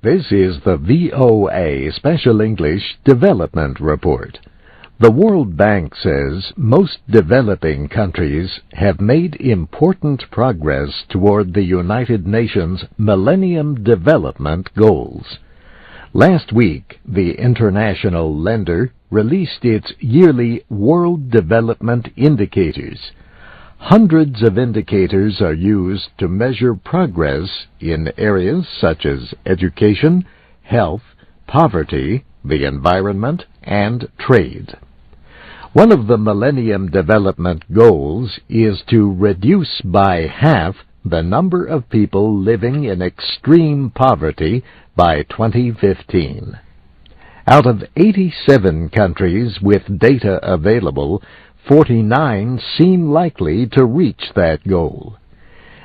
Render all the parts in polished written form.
This is the VOA Special English Development Report. The World Bank says most developing countries have made important progress toward the United Nations Millennium Development Goals. Last week, the international lender released its yearly World Development Indicators. Hundreds of indicators are used to measure progress in areas such as education, health, poverty, the environment, and trade. One of the Millennium Development Goals is to reduce by half the number of people living in extreme poverty by 2015. Out of 87 countries with data available, 49 seem likely to reach that goal.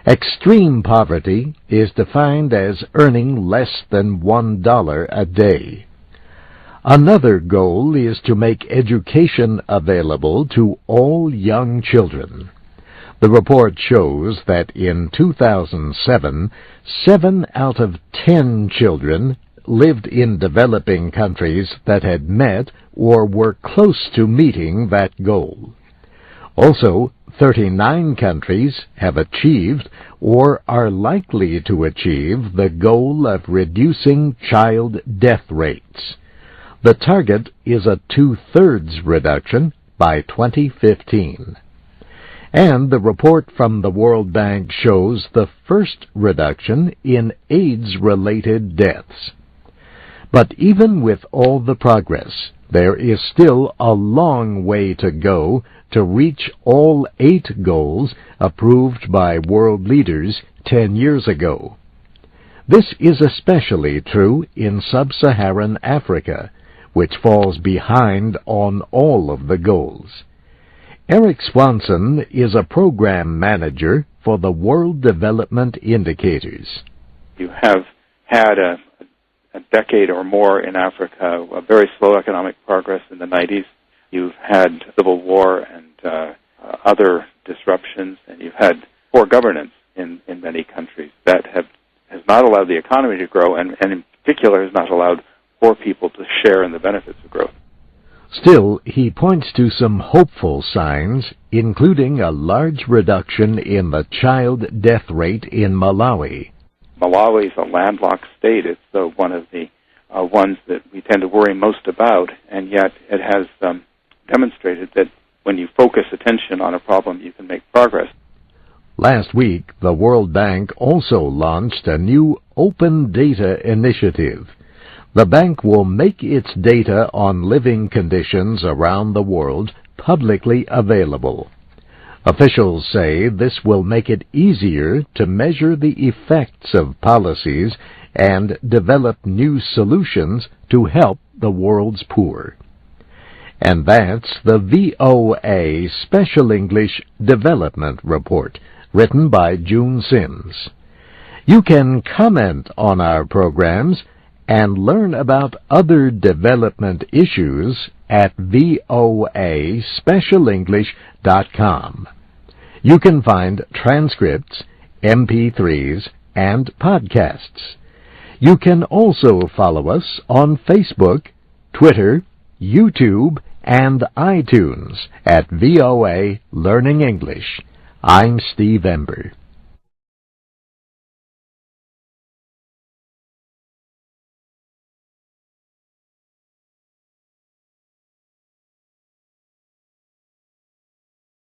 Extreme poverty is defined as earning less than $1 a day. Another goal is to make education available to all young children. The report shows that in 2007, 7 out of 10 children lived in developing countries that had met or were close to meeting that goal. Also, 39 countries have achieved or are likely to achieve the goal of reducing child death rates. The target is a 2/3 reduction by 2015. And the report from the World Bank shows the first reduction in AIDS-related deaths. But even with all the progress, there is still a long way to go to reach all 8 goals approved by world leaders 10 years ago. This is especially true in sub-Saharan Africa, which falls behind on all of the goals. Eric Swanson is a program manager for the World Development Indicators. You have had a decade or more in Africa, a very slow economic progress in the 90s. You've had civil war and other disruptions, and you've had poor governance in many countries. That has not allowed the economy to grow, and in particular has not allowed poor people to share in the benefits of growth. Still, he points to some hopeful signs, including a large reduction in the child death rate in Malawi. Malawi is a landlocked state. It's one of the ones that we tend to worry most about, and yet it has demonstrated that when you focus attention on a problem, you can make progress. Last week, the World Bank also launched a new open data initiative. The bank will make its data on living conditions around the world publicly available. Officials say this will make it easier to measure the effects of policies and develop new solutions to help the world's poor. And that's the VOA Special English Development Report, written by June Sims. You can comment on our programs and learn about other development issues at voaspecialenglish.com. You can find transcripts, MP3s, and podcasts. You can also follow us on Facebook, Twitter, YouTube, and iTunes at VOA Learning English. I'm Steve Ember.